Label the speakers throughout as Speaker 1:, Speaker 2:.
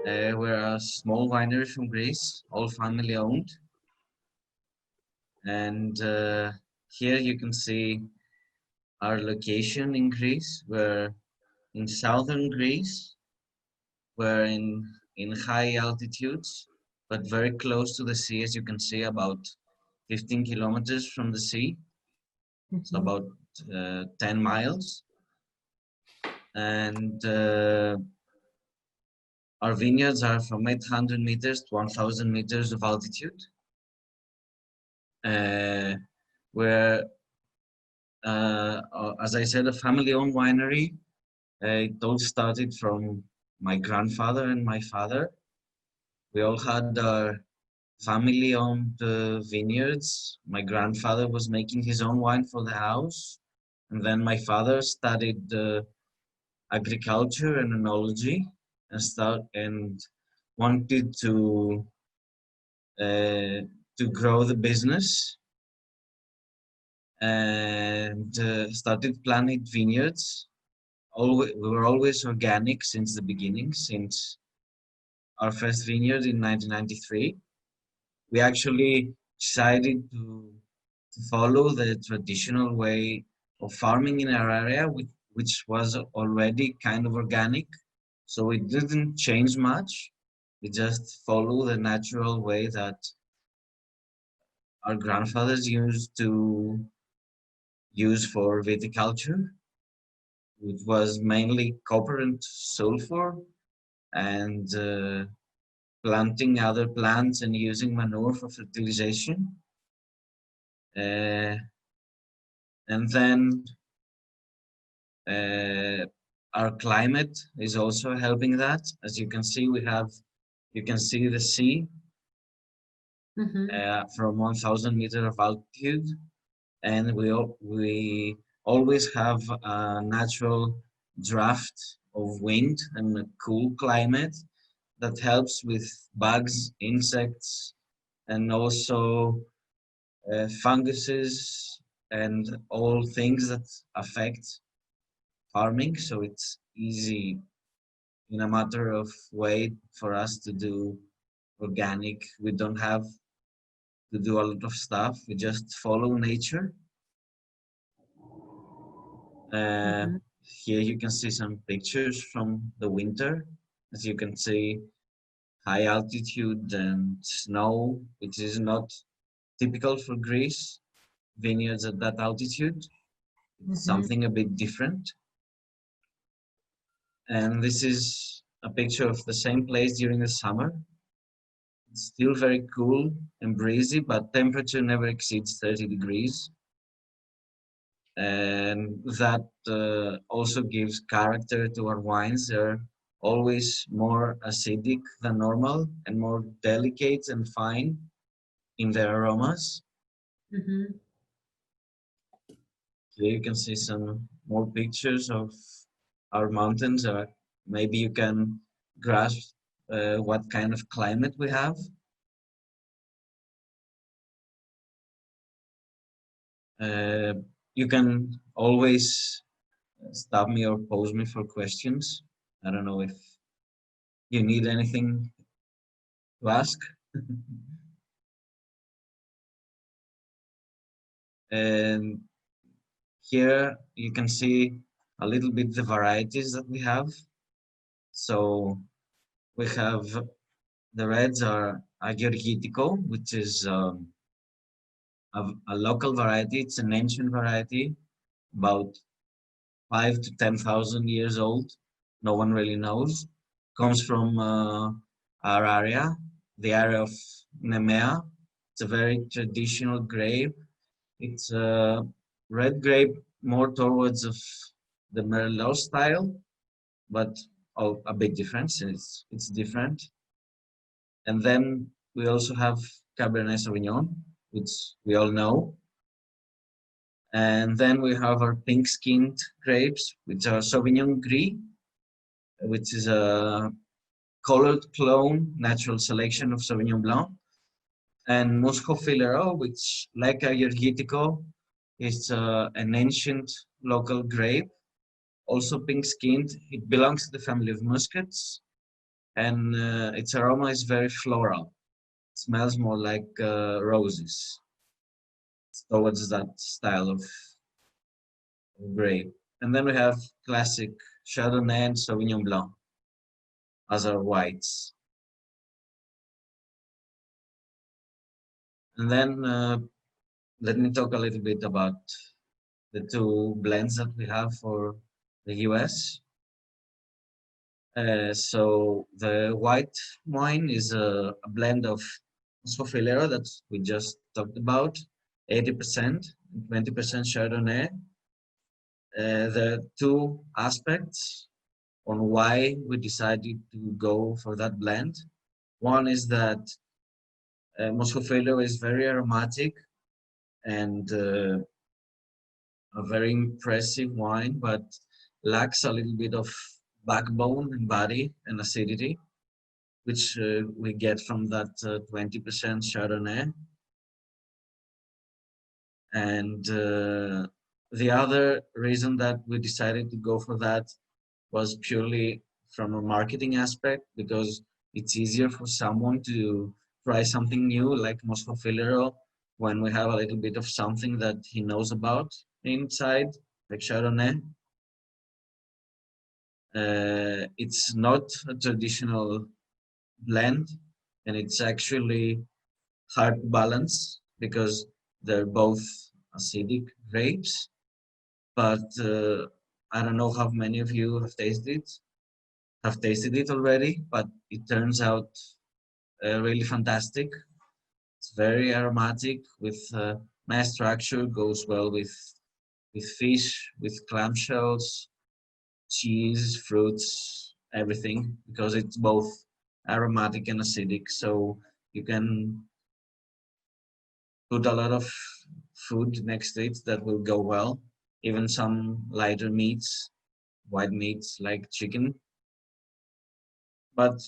Speaker 1: We're a small winery from Greece, all family owned. And here you can see our location in Greece. We're in southern Greece. We're in high altitudes, but very close to the sea, as you can see, about 15 kilometers from the sea. So
Speaker 2: Mhm.
Speaker 1: about 10 miles. And our vineyards are from 800 meters to 1,000 meters of altitude. Uh, we're as I said, a family-owned winery. It all started from my grandfather and my father. We all had our family-owned vineyards. My grandfather was making his own wine for the house, and then my father studied agriculture and enology and wanted uh, to grow the business and started planting vineyards. We were always organic since the beginning, since our first vineyard in 1993. We actually decided to follow the traditional way of farming in our area, which was already kind of organic. So it didn't change much. We just follow the natural way that our grandfathers used to use for viticulture, which was mainly copper and sulfur and planting other plants and using manure for fertilization. Uh, and then uh, our climate is also helping that. As you can see, you can see the sea
Speaker 2: Mhm.
Speaker 1: from 1,000 meters of altitude, and we always have a natural draft of wind and a cool climate that helps with bugs, insects, and also funguses and all things that affect farming. So it's easy in a matter of way for us to do organic. We don't have to do a lot of stuff. We just follow nature. Uh,
Speaker 2: Mhm.
Speaker 1: Here you can see some pictures from the winter. As you can see, high altitude and snow, which is not typical for Greece. Vineyards at that altitude. It's
Speaker 2: Mhm.
Speaker 1: something a bit different. And this is a picture of the same place during the summer. It's still very cool and breezy, but temperature never exceeds 30 degrees. And that also gives character to our wines. They're always more acidic than normal and more delicate and fine in their aromas.
Speaker 2: Mhm.
Speaker 1: Here you can see some more pictures of our mountains. Maybe you can grasp what kind of climate we have. Uh, you can always stop me or pose me for questions. I don't know if you need anything to ask. And here you can see a little bit the varieties that we have. So we have the reds are Agorgitico, which is a local variety. It's an ancient variety, about 5 to 10,000 years old. No one really knows. Comes from our area, the area of Nemea. It's a very traditional grape. It's a red grape more towards of the Merlot style, but a big difference. It's different. And then we also have Cabernet Sauvignon, which we all know. And then we have our pink-skinned grapes, which are Sauvignon Gris, which is a colored clone, natural selection of Sauvignon Blanc, and Musco Filero, which, like Ayurvedico, is an ancient local grape, also pink-skinned. It belongs to the family of muscats, and its aroma is very floral. It smells more like roses, towards that style of grape. And then we have classic Chardonnay and Sauvignon Blanc as our whites. And then let me talk a little bit about the two blends that we have for the US. So the white wine is a blend of Sofos that we just talked about, 80% and 20% Chardonnay. There are two aspects on why we decided to go for that blend. One is that Moscow is very aromatic and a very impressive wine, but lacks a little bit of backbone and body and acidity, which we get from that 20% Chardonnay. And the other reason that we decided to go for that was purely from a marketing aspect, because it's easier for someone to try something new like Moscow Filero when we have a little bit of something that he knows about inside, like Chardonnay. It's not a traditional blend, and it's actually hard to balance because they're both acidic grapes. But I don't know how many of you have tasted it already, but it turns out really fantastic. It's very aromatic with nice structure, goes well with fish, with clamshells, cheese, fruits, everything, because it's both aromatic and acidic. So you can put a lot of food next to it that will go well. Even some lighter meats, white meats like chicken. But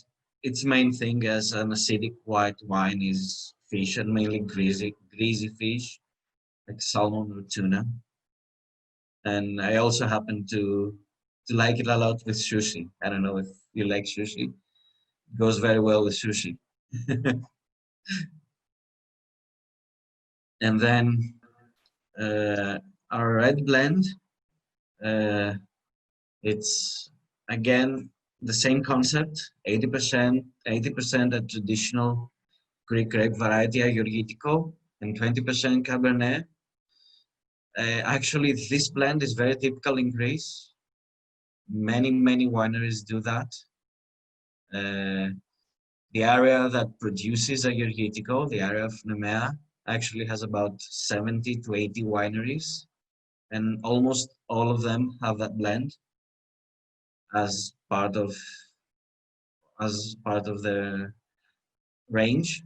Speaker 1: its main thing as an acidic white wine is fish, and mainly greasy fish like salmon or tuna. And I also happen to like it a lot with sushi. I don't know if you like sushi. It goes very well with sushi. And then our red blend, uh, it's again the same concept, 80% a traditional Greek grape variety Agorgitico and 20% Cabernet. Actually, this blend is very typical in Greece. Many wineries do that. Uh, the area that produces Agorgitico, the area of Nemea, actually has about 70 to 80 wineries, and almost all of them have that blend as part of the range.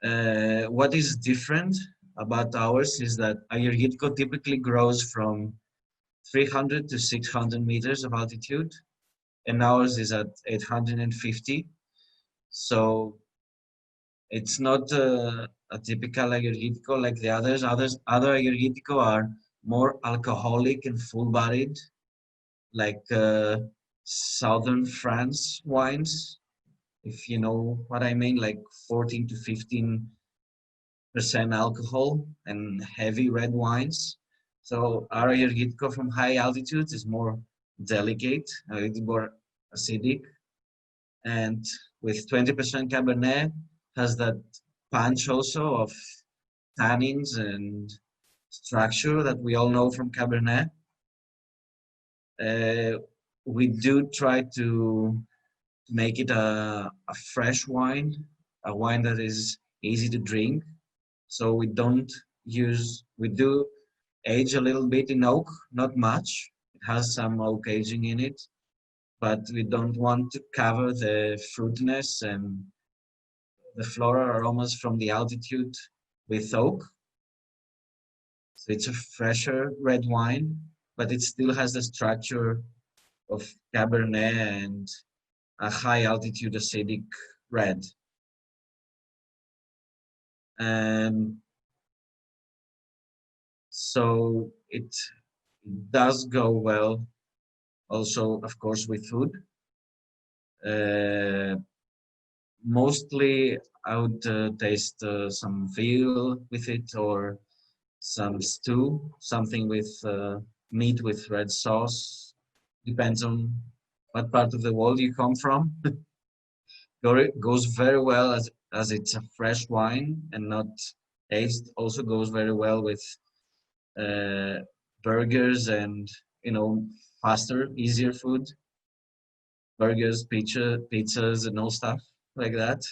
Speaker 1: What is different about ours is that Agorgitico typically grows from 300 to 600 meters of altitude, and ours is at 850. So it's not a typical Agorgitico like the others. Other Agorgitico are more alcoholic and full-bodied, like southern France wines, if you know what I mean, like 14 to 15% alcohol and heavy red wines. So our Agorgitico from high altitudes is more delicate, a little more acidic, and with 20% Cabernet has that punch also of tannins and structure that we all know from Cabernet. Uh, we do try to make it a fresh wine, a wine that is easy to drink. So we do age a little bit in oak, not much. It has some oak aging in it, but we don't want to cover the fruitiness and the floral aromas from the altitude with oak. So it's a fresher red wine, but it still has the structure of Cabernet and a high altitude acidic red. And so it does go well also, of course, with food. Uh, Mostly, I would taste some veal with it or some stew, something with meat with red sauce. Depends on what part of the world you come from. Goes very well as it's a fresh wine and not aged. Also goes very well with uh, burgers and faster, easier food, burgers, pizzas, and all stuff like that.